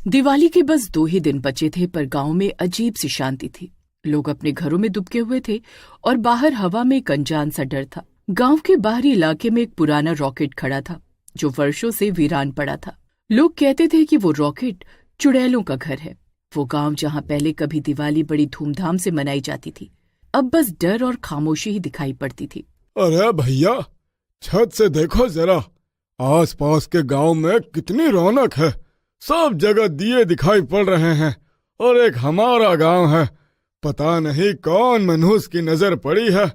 दिवाली के बस 2 ही दिन बचे थे, पर गांव में अजीब सी शांति थी। लोग अपने घरों में दुबके हुए थे और बाहर हवा में एक अनजान सा डर था। गांव के बाहरी इलाके में एक पुराना रॉकेट खड़ा था जो वर्षों से वीरान पड़ा था। लोग कहते थे कि वो रॉकेट चुड़ैलों का घर है। वो गांव जहां पहले कभी दिवाली बड़ी धूमधाम से मनाई जाती थी, अब बस डर और खामोशी ही दिखाई पड़ती थी। अरे भैया, छत से देखो जरा, आसपास के गांव में कितनी रौनक है। सब जगह दिए दिखाई पड़ रहे हैं और एक हमारा गांव है। पता नहीं कौन मनहूस की नजर पड़ी है।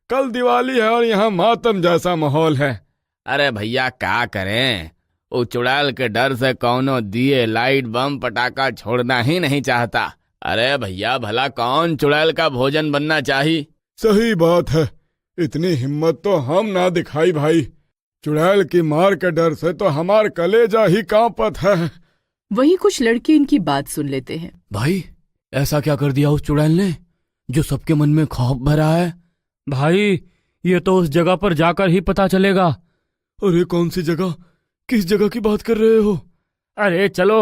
कल दिवाली है और यहाँ मातम जैसा माहौल है। अरे भैया क्या करें, वो चुड़ैल के डर से कौनो दिए लाइट बम पटाखा छोड़ना ही नहीं चाहता। अरे भैया, भला कौन चुड़ैल का भोजन बनना चाहिए। सही बात है, इतनी हिम्मत तो हम ना दिखाई भाई। चुड़ैल की मार के डर से तो हमार कलेजा ही कांपत है। वहीं कुछ लड़के इनकी बात सुन लेते हैं। भाई, ऐसा क्या कर दिया उस चुड़ैल ने जो सबके मन में खौफ भरा है। भाई, ये तो उस जगह पर जाकर ही पता चलेगा। अरे कौन सी जगह, किस जगह की बात कर रहे हो? अरे चलो,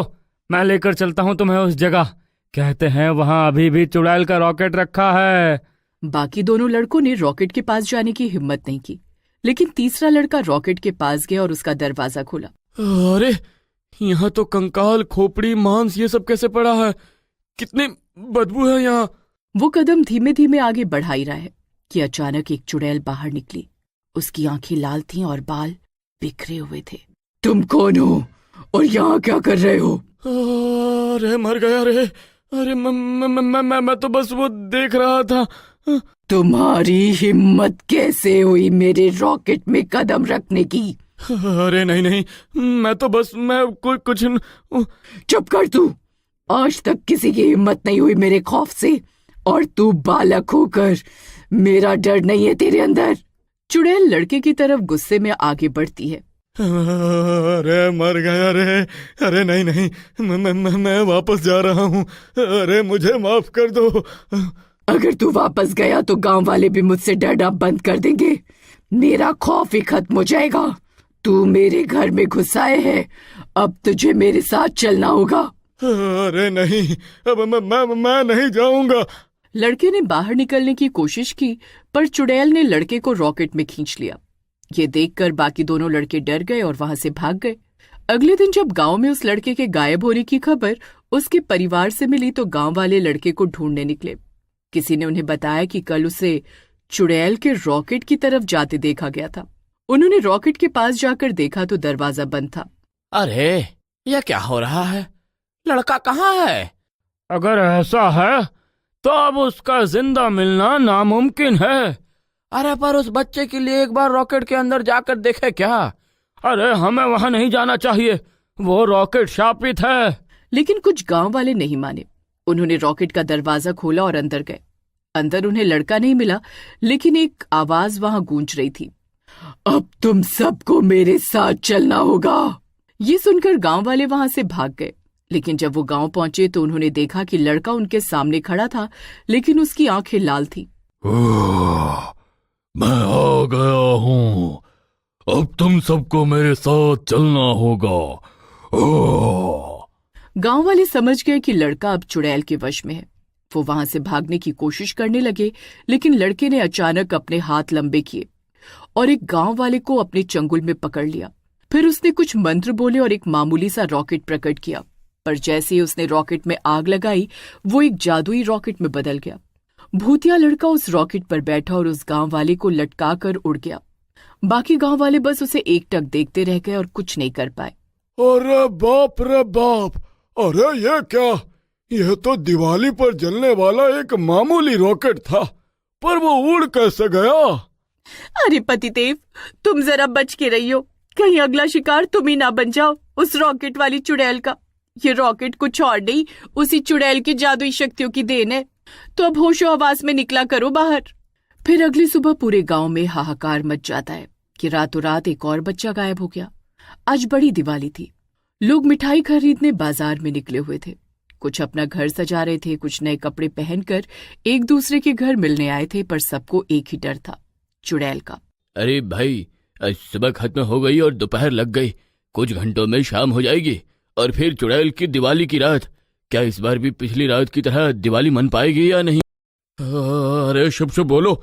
मैं लेकर चलता हूँ तुम्हें उस जगह। कहते हैं वहाँ अभी भी चुड़ैल का रॉकेट रखा है। बाकी दोनों लड़कों ने रॉकेट के पास जाने की हिम्मत नहीं की, लेकिन तीसरा लड़का रॉकेट के पास गया और उसका दरवाजा खोला। अरे, यहाँ तो कंकाल, खोपड़ी, मांस ये सब कैसे पड़ा है? कितनी बदबू है यहाँ। वो कदम धीमे धीमे आगे बढ़ा ही रहा है कि अचानक एक चुड़ैल बाहर निकली। उसकी आंखें लाल थीं और बाल बिखरे हुए थे। तुम कौन हो और यहाँ क्या कर रहे हो? अरे मर गया रे। अरे मैं तो बस वो देख रहा था। तुम्हारी हिम्मत कैसे हुई मेरे रॉकेट में कदम रखने की? अरे नहीं, मैं कुछ। चुप कर तू। आज तक किसी की हिम्मत नहीं हुई मेरे खौफ से, और तू बालक होकर मेरा डर नहीं है तेरे अंदर। चुड़ैल लड़के की तरफ गुस्से में आगे बढ़ती है। अरे मर गया रे। अरे नहीं, मैं वापस जा रहा हूँ। अरे मुझे माफ कर दो। अगर तू वापस गया तो गांव वाले भी मुझसे डरना बंद कर देंगे। मेरा खौफ ही खत्म हो जाएगा। तू मेरे घर में घुसाए है, अब तुझे मेरे साथ चलना होगा। अरे नहीं, अब मैं नहीं जाऊंगा। लड़के ने बाहर निकलने की कोशिश की, पर चुड़ैल ने लड़के को रॉकेट में खींच लिया। ये देखकर बाकी दोनों लड़के डर गए और वहां से भाग गए। अगले दिन जब गांव में उस लड़के के गायब होने की खबर उसके परिवार से मिली तो गांव वाले लड़के को ढूंढने निकले। किसी ने उन्हें बताया कि कल उसे चुड़ैल के रॉकेट की तरफ जाते देखा गया था। उन्होंने रॉकेट के पास जाकर देखा तो दरवाजा बंद था। अरे, यह क्या हो रहा है? लड़का कहाँ है? अगर ऐसा है तो अब उसका जिंदा मिलना नामुमकिन है। अरे पर उस बच्चे के लिए एक बार रॉकेट के अंदर जाकर देखे क्या? अरे हमें वहां नहीं जाना चाहिए, वो रॉकेट शापित है। लेकिन कुछ गांव वाले नहीं माने। उन्होंने रॉकेट का दरवाजा खोला और अंदर गए। अंदर उन्हें लड़का नहीं मिला, लेकिन एक आवाज वहां गूंज रही थी। अब तुम सबको मेरे साथ चलना होगा। ये सुनकर गांव वाले वहां से भाग गए, लेकिन जब वो गांव पहुंचे तो उन्होंने देखा कि लड़का उनके सामने खड़ा था, लेकिन उसकी आंखें लाल थी। मैं आ गया हूँ, अब तुम सबको मेरे साथ चलना होगा। गांव वाले समझ गए कि लड़का अब चुड़ैल के वश में है। वो वहां से भागने की कोशिश करने लगे, लेकिन लड़के ने अचानक अपने हाथ लंबे किए और एक गांव वाले को अपने चंगुल में पकड़ लिया। फिर उसने कुछ मंत्र बोले और एक मामूली सा रॉकेट प्रकट किया, पर जैसे ही उसने रॉकेट में आग लगाई, वो एक जादुई रॉकेट में बदल गया। भूतिया लड़का उस रॉकेट पर बैठा और उस गांव वाले को लटका कर उड़ गया। बाकी गांव वाले बस उसे एकटक देखते रह गए और कुछ नहीं कर पाए। अरे बाप रे बाप, अरे ये क्या? यह तो दिवाली पर जलने वाला एक मामूली रॉकेट था, पर वो उड़ कैसे गया? अरे पतिदेव, तुम जरा बच के रहियो, कहीं अगला शिकार तुम ही ना बन जाओ उस रॉकेट वाली चुड़ैल का। ये रॉकेट कुछ और नहीं, उसी चुड़ैल की जादुई शक्तियों की देन है। तो अब होशो हवास में निकला करो बाहर। फिर अगली सुबह पूरे गांव में हाहाकार मच जाता है कि रातों रात एक और बच्चा गायब हो गया। आज बड़ी दिवाली थी। लोग मिठाई खरीदने बाजार में निकले हुए थे। कुछ अपना घर सजा रहे थे, कुछ नए कपड़े पहनकर एक दूसरे के घर मिलने आए थे, पर सबको एक ही डर था, चुड़ैल का। अरे भाई, सुबह खत्म हो गई और दोपहर लग गई, कुछ घंटों में शाम हो जाएगी और फिर चुड़ैल की दिवाली की रात, क्या इस बार भी पिछली रात की तरह दिवाली मन पाएगी या नहीं? अरे शुभ शुभ बोलो,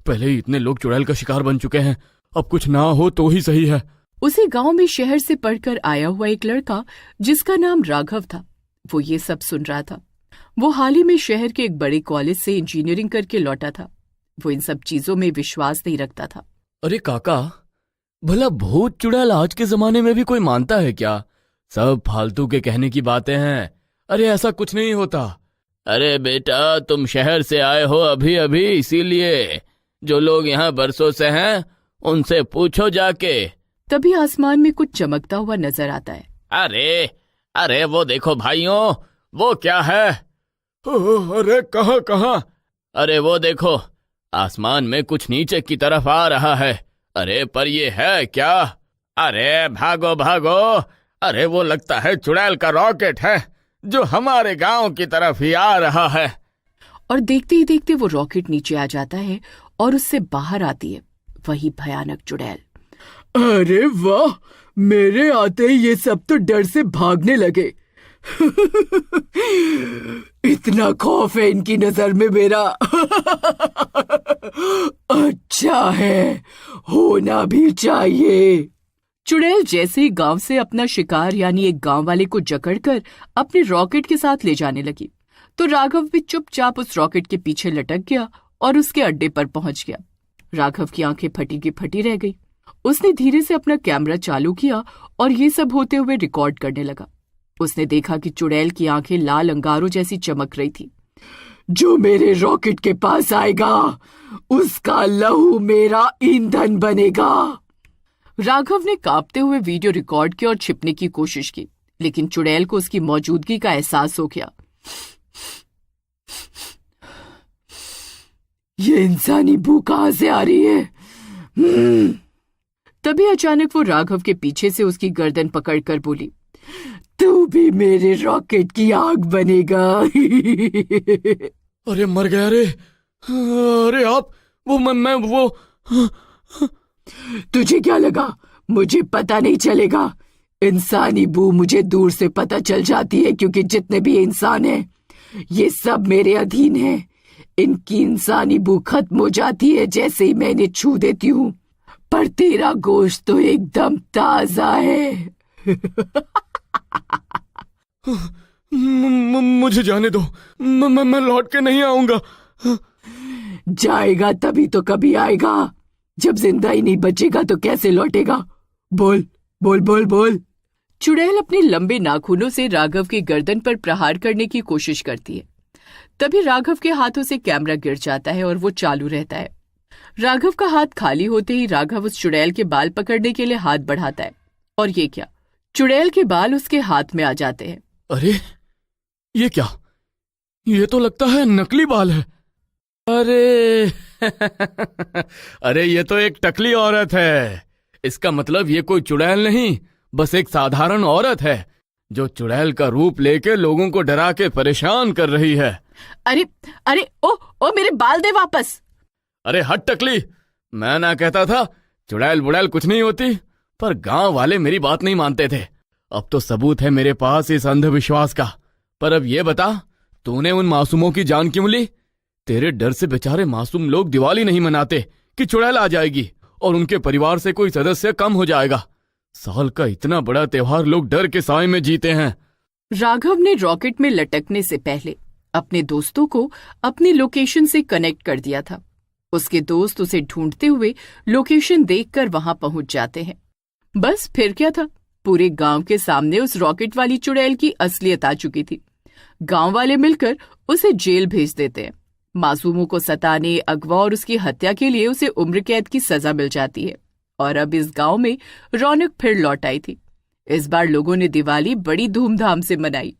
पहले ही इतने लोग चुड़ैल का शिकार बन चुके हैं, अब कुछ ना हो तो ही सही है। उसी गांव में शहर से पढ़कर आया हुआ एक लड़का जिसका नाम राघव था, वो ये सब सुन रहा था। वो हाल ही में शहर के एक बड़े कॉलेज से इंजीनियरिंग करके लौटा था। वो इन सब चीजों में विश्वास नहीं रखता था। अरे काका, भला भूत चुड़ैल आज के जमाने में भी कोई मानता है क्या? सब फालतू के कहने की बातें हैं। अरे ऐसा कुछ नहीं होता। अरे बेटा, तुम शहर से आए हो अभी अभी, इसीलिए जो लोग यहाँ बरसों से हैं उनसे पूछो जाके। तभी आसमान में कुछ चमकता हुआ नजर आता है। अरे अरे वो देखो भाइयों, वो क्या है? अरे कहाँ कहाँ? अरे वो देखो, आसमान में कुछ नीचे की तरफ आ रहा है। अरे पर ये है क्या? अरे भागो भागो, अरे वो लगता है चुड़ैल का रॉकेट है जो हमारे गांव की तरफ ही आ रहा है। और देखते ही देखते वो रॉकेट नीचे आ जाता है और उससे बाहर आती है वही भयानक चुड़ैल। अरे वाह, मेरे आते ही ये सब तो डर से भागने लगे। इतना खौफ है इनकी नजर में मेरा। अच्छा है, होना भी चाहिए। चुड़ैल जैसे ही गांव से अपना शिकार यानी एक गांव वाले को जकड़कर अपने रॉकेट के साथ ले जाने लगी, तो राघव भी चुपचाप उस रॉकेट के पीछे लटक गया और उसके अड्डे पर पहुंच गया। राघव की आंखें फटी की फटी रह गई। उसने धीरे से अपना कैमरा चालू किया और ये सब होते हुए रिकॉर्ड करने लगा। उसने देखा कि चुड़ैल की आंखें लाल अंगारों जैसी चमक रही थी। जो मेरे रॉकेट के पास आएगा उसका लहू मेरा ईंधन बनेगा। राघव ने कांपते हुए वीडियो रिकॉर्ड किया और छिपने की कोशिश की, लेकिन चुड़ैल को उसकी मौजूदगी का एहसास हो गया। ये इंसानी बू कहां से आ रही है? तभी अचानक वो राघव के पीछे से उसकी गर्दन पकड़कर बोली, तू भी मेरे रॉकेट की आग बनेगा। अरे मर गया रे। अरे आप, वो मैं वो। तुझे क्या लगा मुझे पता नहीं चलेगा? इंसानी बू मुझे दूर से पता चल जाती है, क्योंकि जितने भी इंसान हैं ये सब मेरे अधीन हैं। इनकी इंसानी बू खत्म हो जाती है जैसे ही मैं इन्हें छू देती हूँ, पर तेरा गोश्त तो एकदम ताजा है। मुझे जाने दो, मैं लौट के नहीं आऊंगा। जाएगा तभी तो कभी आएगा, जब जिंदा ही नहीं बचेगा तो कैसे लौटेगा? बोल बोल बोल बोल। चुड़ैल अपने लंबे नाखूनों से राघव की गर्दन पर प्रहार करने की कोशिश करती है। तभी राघव के हाथों से कैमरा गिर जाता है और वो चालू रहता है। राघव का हाथ खाली होते ही राघव उस चुड़ैल के बाल पकड़ने के लिए हाथ बढ़ाता है, और ये क्या, चुड़ैल के बाल उसके हाथ में आ जाते हैं। अरे ये क्या? ये तो लगता है नकली बाल है। अरे अरे ये तो एक टकली औरत है। इसका मतलब ये कोई चुड़ैल नहीं, बस एक साधारण औरत है जो चुड़ैल का रूप लेके लोगों को डरा के परेशान कर रही है। अरे अरे ओ मेरे बाल दे वापस। अरे हट टकली, मैं ना कहता था चुड़ैल बुड़ैल कुछ नहीं होती, पर गांव वाले मेरी बात नहीं मानते थे। अब तो सबूत है मेरे पास इस अंधविश्वास का। पर अब ये बता, तूने उन मासूमों की जान क्यों ली? तेरे डर से बेचारे मासूम लोग दिवाली नहीं मनाते कि चुड़ैल आ जाएगी और उनके परिवार से कोई सदस्य कम हो जाएगा। साल का इतना बड़ा त्योहार लोग डर के साए में जीते हैं। राघव ने रॉकेट में लटकने से पहले अपने दोस्तों को अपनी लोकेशन से कनेक्ट कर दिया था। उसके दोस्त उसे ढूंढते हुए लोकेशन देखकर वहां पहुंच जाते हैं। बस फिर क्या था, पूरे गांव के सामने उस रॉकेट वाली चुड़ैल की असलियत आ चुकी थी। गांव वाले मिलकर उसे जेल भेज देते हैं। मासूमों को सताने, अगवा और उसकी हत्या के लिए उसे उम्र कैद की सजा मिल जाती है। और अब इस गांव में रौनक फिर लौट आई थी। इस बार लोगों ने दिवाली बड़ी धूमधाम से मनाई।